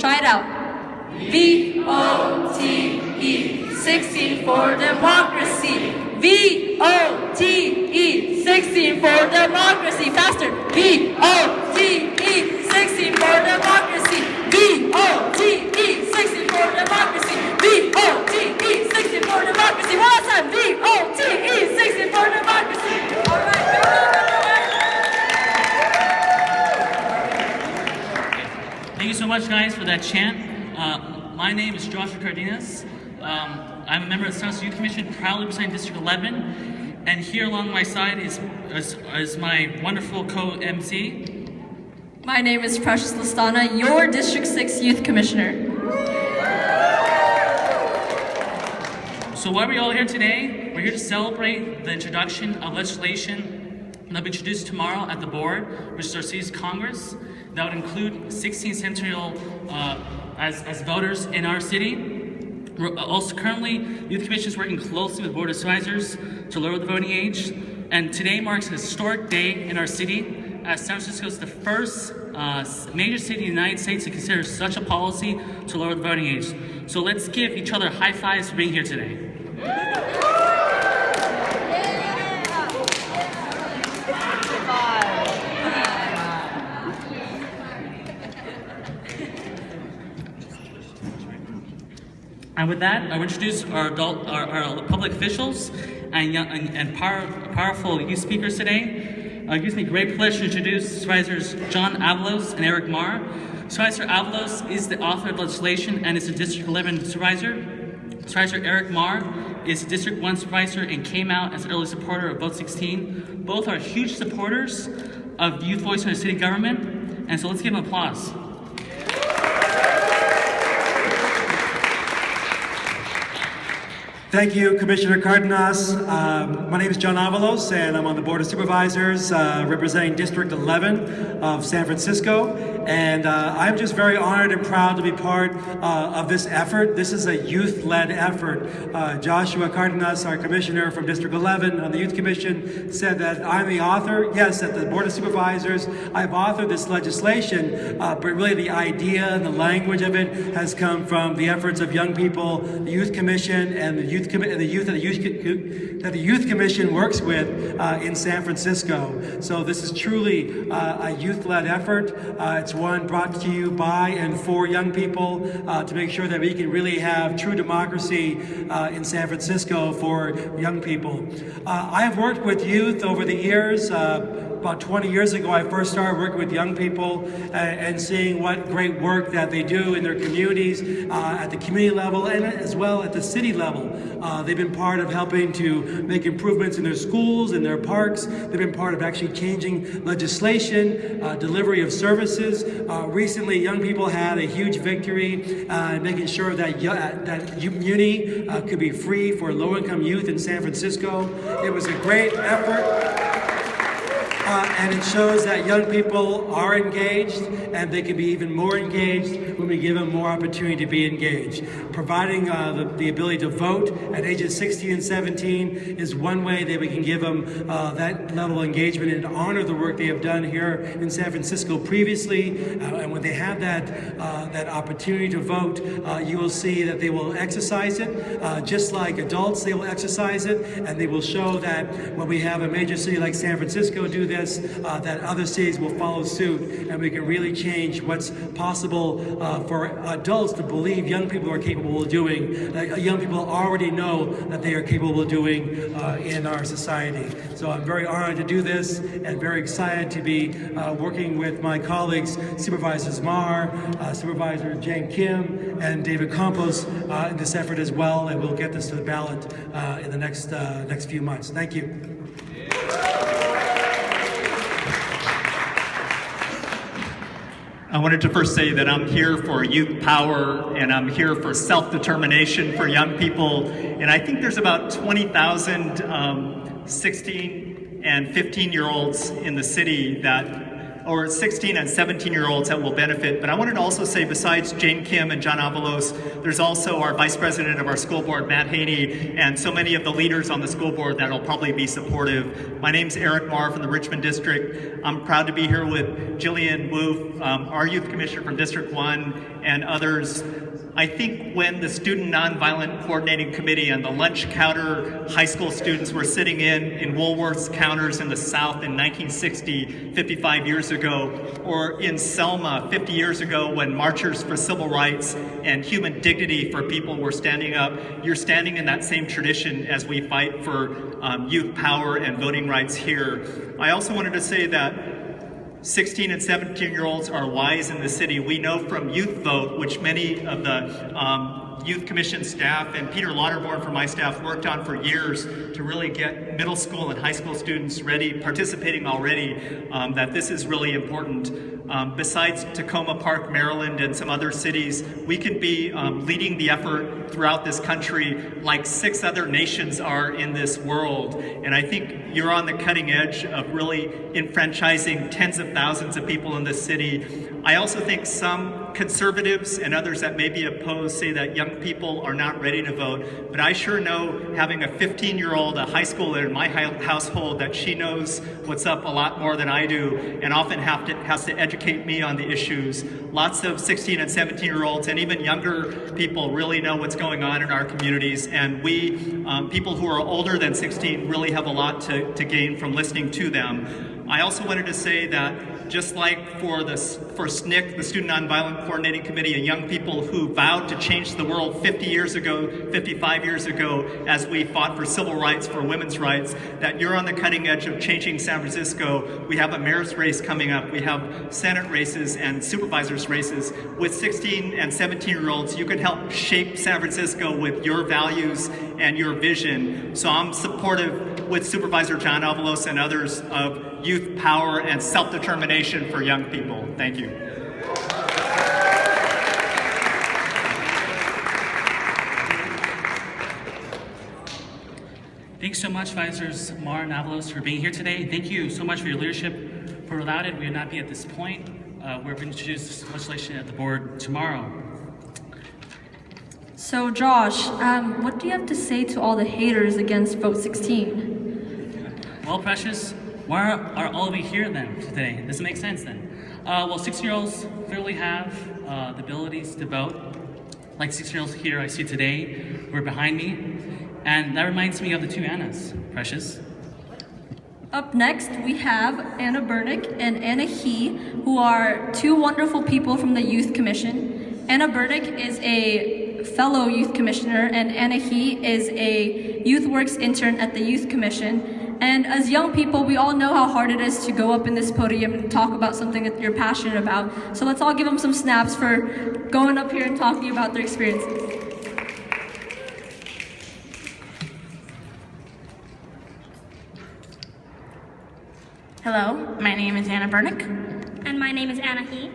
Try it out. V-O-T-E, 16 for democracy. V-O-T-E, 16 for democracy. Faster. V-O-T-E, 16 for democracy. V-O-T-E, 16 for democracy. V-O-T-E, 16 for democracy. One more time. V-O-T-E, 16 for democracy. All right. Thank you so much, guys, for that chant. My name is Joshua Cardenas. I'm a member of the South Youth Commission, proudly representing District 11. And here along my side is my wonderful co-MC. My name is Precious Listana, your District 6 Youth Commissioner. So why are we all here today? We're here to celebrate the introduction of legislation that will be introduced tomorrow at the board, which is our city's Congress. That would include 16 centennial as voters in our city. We're also currently, the Youth Commission is working closely with Board of Supervisors to lower the voting age. And today marks a historic day in our city, as San Francisco is the first major city in the United States to consider such a policy to lower the voting age. So let's give each other high fives for being here today. And with that, I will introduce our public officials and powerful youth speakers today. It gives me great pleasure to introduce Supervisors John Avalos and Eric Mar. Supervisor Avalos is the author of legislation and is a District 11 supervisor. Supervisor Eric Mar is District 1 supervisor and came out as an early supporter of Vote 16. Both are huge supporters of youth voice in the city government, and so let's give them applause. Thank you, Commissioner Cardenas. My name is John Avalos, and I'm on the Board of Supervisors representing District 11 of San Francisco. And I'm just very honored and proud to be part of this effort. This is a youth-led effort. Joshua Cardenas, our commissioner from District 11 on the Youth Commission, said that I'm the author. Yes, at the Board of Supervisors, I've authored this legislation, but really the idea and the language of it has come from the efforts of young people, the Youth Commission, and the youth that the Youth Commission works with in San Francisco. So this is truly a youth-led effort. It's one brought to you by and for young people to make sure that we can really have true democracy in San Francisco for young people. I have worked with youth over the years. About 20 years ago, I first started working with young people and seeing what great work that they do in their communities at the community level and as well at the city level. They've been part of helping to make improvements in their schools, in their parks. They've been part of actually changing legislation, delivery of services. Recently, young people had a huge victory in making sure that Muni could be free for low-income youth in San Francisco. It was a great effort. And it shows that young people are engaged, and they can be even more engaged when we give them more opportunity to be engaged. Providing the ability to vote at ages 16 and 17 is one way that we can give them that level of engagement and honor the work they have done here in San Francisco previously. And when they have that opportunity to vote, you will see that they will exercise it. Just like adults, they will exercise it, and they will show that when we have a major city like San Francisco do this, that other cities will follow suit, and we can really change what's possible for adults to believe young people are capable of doing, that young people already know that they are capable of doing in our society. So I'm very honored to do this and very excited to be working with my colleagues, Supervisors Mar, Supervisor Jane Kim, and David Campos in this effort as well, and we'll get this to the ballot in the next few months. Thank you. I wanted to first say that I'm here for youth power, and I'm here for self-determination for young people. And I think there's about 20,000 16 and 15-year-olds in the city or 16 and 17-year-olds that will benefit. But I wanted to also say, besides Jane Kim and John Avalos, there's also our Vice President of our school board, Matt Haney, and so many of the leaders on the school board that will probably be supportive. My name's Eric Mar from the Richmond District. I'm proud to be here with Jillian Woof, our youth commissioner from District 1, and others. I think when the Student Nonviolent Coordinating Committee and the lunch counter high school students were sitting in Woolworth's counters in the South in 1960, 55 years ago, or in Selma 50 years ago when marchers for civil rights and human dignity for people were standing up, you're standing in that same tradition as we fight for youth power and voting rights here. I also wanted to say that 16 and 17-year-olds are wise in the city. We know from Youth Vote, which many of the Youth Commission staff and Peter Lauterborn from my staff worked on for years to really get middle school and high school students ready, participating already, that this is really important. Besides Tacoma Park, Maryland, and some other cities, we can be leading the effort throughout this country like 6 other nations are in this world. And I think you're on the cutting edge of really enfranchising tens of thousands of people in this city. I also think some conservatives and others that may be opposed say that young people are not ready to vote, but I sure know, having a 15-year-old, a high schooler in my household, that she knows what's up a lot more than I do, and often has to educate me on the issues. Lots of 16 and 17-year-olds and even younger people really know what's going on in our communities, and we, people who are older than 16, really have a lot to gain from listening to them. I also wanted to say that just like for SNCC, the Student Nonviolent Coordinating Committee, and young people who vowed to change the world 50 years ago, 55 years ago, as we fought for civil rights, for women's rights, that you're on the cutting edge of changing San Francisco. We have a mayor's race coming up. We have Senate races and supervisors races. With 16 and 17-year-olds, you can help shape San Francisco with your values and your vision. So I'm supportive with Supervisor John Avalos and others of youth power and self-determination for young people. Thank you. Thanks so much, Supervisors Mar and Avalos, for being here today. Thank you so much for your leadership. For without it, we would not be at this point. We're going to introduce this legislation at the board tomorrow. So Josh, what do you have to say to all the haters against Vote 16? Well, Precious, why are all of you here then today? Does it make sense then? Well, 16-year-olds clearly have the abilities to vote. Like 16-year-olds here I see today who are behind me. And that reminds me of the 2 Annas, Precious. Up next, we have Anna Bernick and Anna He, who are 2 wonderful people from the Youth Commission. Anna Bernick is a fellow Youth Commissioner, and Anna He is a YouthWorks intern at the Youth Commission. And as young people, we all know how hard it is to go up in this podium and talk about something that you're passionate about. So let's all give them some snaps for going up here and talking about their experiences. Hello, my name is Anna Bernick. And my name is Anna He.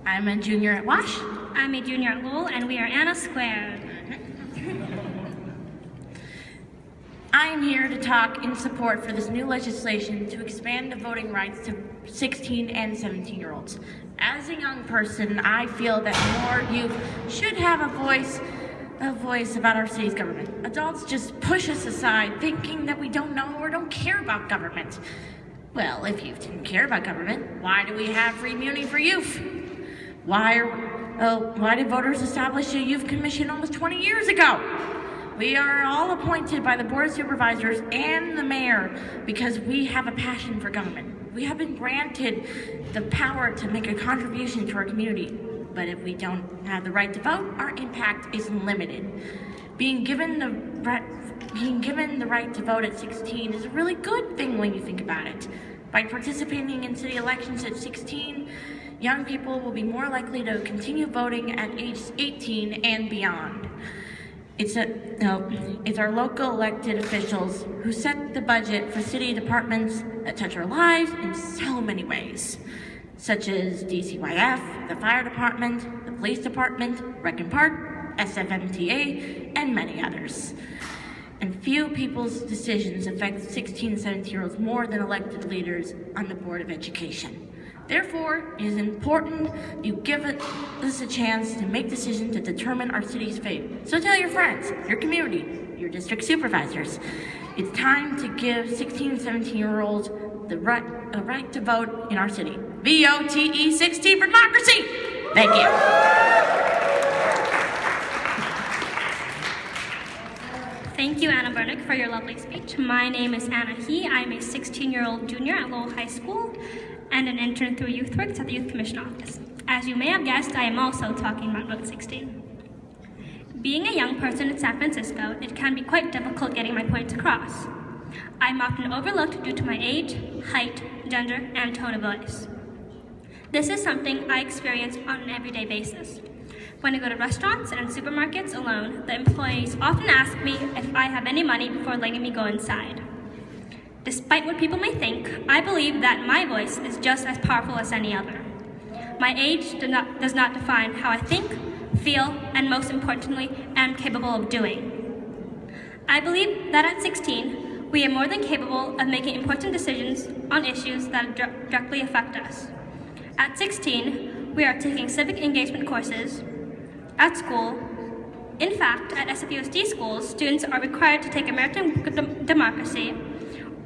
I'm a junior at Wash. I'm a junior at Lowell, and we are Anna Squared. I am here to talk in support for this new legislation to expand the voting rights to 16 and 17-year-olds. As a young person, I feel that more youth should have a voice about our city's government. Adults just push us aside, thinking that we don't know or don't care about government. Well, if youth didn't care about government, why do we have free immunity for youth? Why did voters establish a youth commission almost 20 years ago? We are all appointed by the Board of Supervisors and the mayor because we have a passion for government. We have been granted the power to make a contribution to our community. But if we don't have the right to vote, our impact is limited. Being given the right to vote at 16 is a really good thing when you think about it. By participating in city elections at 16, young people will be more likely to continue voting at age 18 and beyond. It's our local elected officials who set the budget for city departments that touch our lives in so many ways, such as DCYF, the fire department, the police department, Rec and Park, SFMTA, and many others. And few people's decisions affect 16 and 17-year-olds more than elected leaders on the Board of Education. Therefore, it is important you give us a chance to make decisions to determine our city's fate. So tell your friends, your community, your district supervisors. It's time to give 16 and 17-year-olds a right to vote in our city. VOTE 16 for democracy! Thank you. Thank you, Anna Bernick, for your lovely speech. My name is Anna He. I'm a 16-year-old junior at Lowell High School and an intern through YouthWorks at the Youth Commission Office. As you may have guessed, I am also talking about Vote 16. Being a young person in San Francisco, it can be quite difficult getting my points across. I'm often overlooked due to my age, height, gender, and tone of voice. This is something I experience on an everyday basis. When I go to restaurants and supermarkets alone, the employees often ask me if I have any money before letting me go inside. Despite what people may think, I believe that my voice is just as powerful as any other. My age does not define how I think, feel, and most importantly, am capable of doing. I believe that at 16, we are more than capable of making important decisions on issues that directly affect us. At 16, we are taking civic engagement courses at school. In fact, at SFUSD schools, students are required to take American Democracy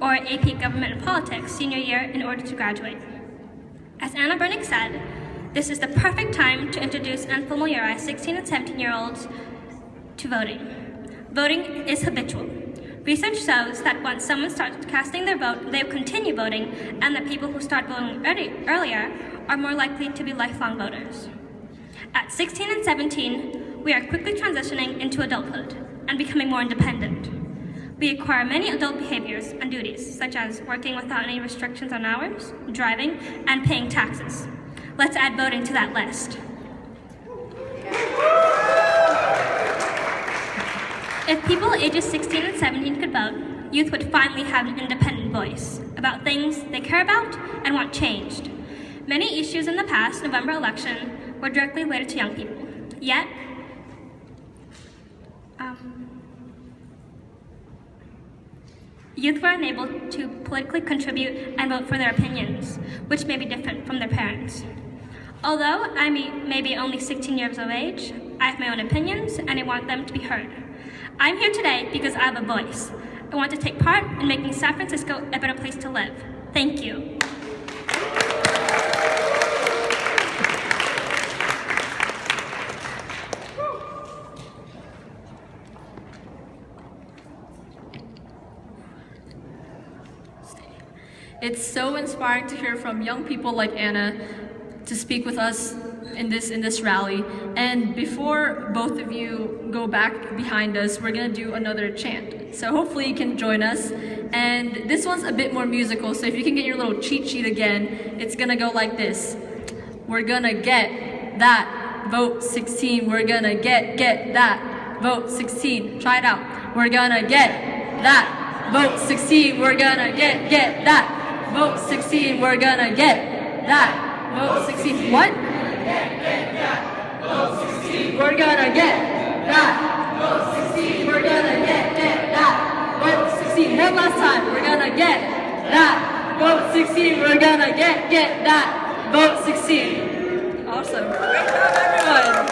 or AP Government and Politics senior year in order to graduate. As Anna Bernick said, this is the perfect time to introduce and familiarize 16 and 17-year-olds to voting. Voting is habitual. Research shows that once someone starts casting their vote, they will continue voting, and that people who start voting earlier are more likely to be lifelong voters. At 16 and 17, we are quickly transitioning into adulthood and becoming more independent. We acquire many adult behaviors and duties, such as working without any restrictions on hours, driving, and paying taxes. Let's add voting to that list. If people ages 16 and 17 could vote, youth would finally have an independent voice about things they care about and want changed. Many issues in the past November election were directly related to young people. Yet, youth were unable to politically contribute and vote for their opinions, which may be different from their parents. Although I may be only 16 years of age, I have my own opinions and I want them to be heard. I'm here today because I have a voice. I want to take part in making San Francisco a better place to live. Thank you. It's so inspiring to hear from young people like Anna to speak with us in this rally. And before both of you go back behind us, we're gonna do another chant. So hopefully you can join us. And this one's a bit more musical, so if you can get your little cheat sheet again, it's gonna go like this. We're gonna get that, vote 16. We're gonna get that, vote 16. Try it out. We're gonna get that, vote 16. We're gonna get that, vote 16. We're gonna get that, vote 16. What? We're gonna get that, vote 16. We're gonna get that, vote 16. One last time. We're gonna get that, vote 16. We're gonna get that, vote 16. Awesome. Great job, everyone.